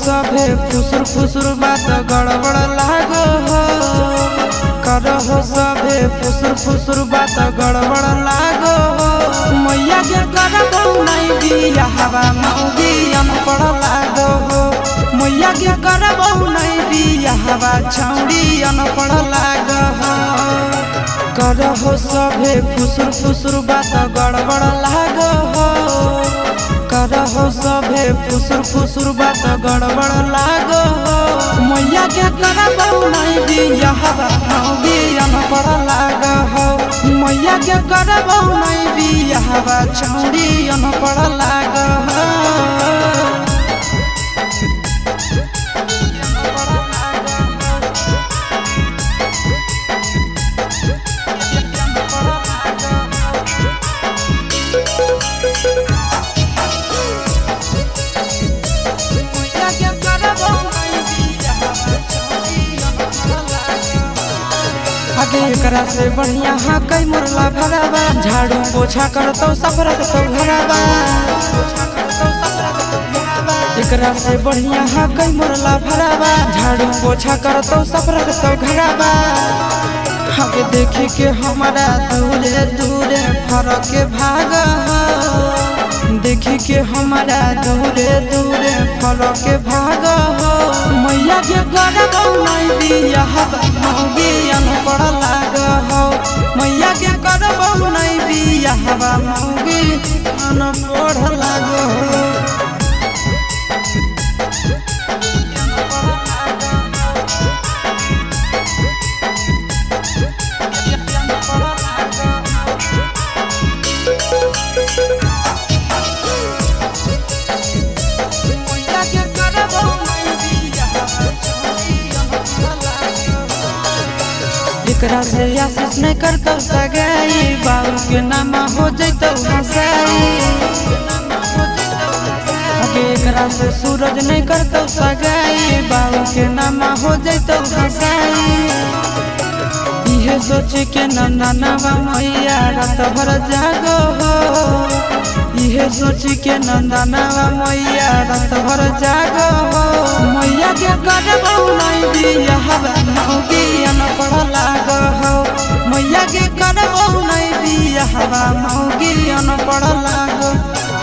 सभे फुसुर फुसुर बात गड़बड़ लागो हो। करहो सभे फुसुर फुसुर बात गड़बड़ लागो हो। मैया के करबो नहीं बियाहवा मौगी अनपढ़ लागो हो। मैया के करबो नहीं बियाहवा छौड़ी अनपढ़ लागो हो। करहो सभे फुसुर फुसुर बात गड़बड़ लागो हो। करहो सभे फुसुर फुसुर बात गड़बड़ लागो हो। मैया के करबो नहीं बियाहवा मौगी अनपढ़ लागो हो। मैया के करबो नहीं बियाहवा छौड़ी अनपढ़ लागो हो। आगे एकरा से बढ़िया हाँ कई मुरला भरावा। झाड़ू पोछा करतो सफरत तो घरावा। एकरा से बढ़िया हाँ कई मुरला भरावा। झाड़ू पोछा करतो सफरत तो घरावा। आगे देखे के हमारा दूरे दूरे फरक भाग हो। देखी के हमारा दूरे दूरे फरक भाग हो। मैया के करबो नहीं बियाहवा मौगी अनपढ़ लागो हो। मैया के करबो नहीं बियाहवा मौगी अनपढ़ लागो हो। एकरा से आशीष नहीं करतो सगाई। बाबू के नाम हो जैतो हंसाई। आगे एकरा से सूरज नहीं करतो सगाई। बाबू के नाम हो जैतो हंसाई। इहे सोच के नंदनवा मैया रात भर जागो हो। इहे सोच के नंदनवा मैया रात भर जागो हो। मैया के करबो नहीं बियाहवा मौगी अनपढ़ लागो हो। मैया के करबो नहीं बियाहवा मौगी अनपढ़ लागो।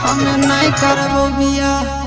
हमें नहीं करबो बियाह।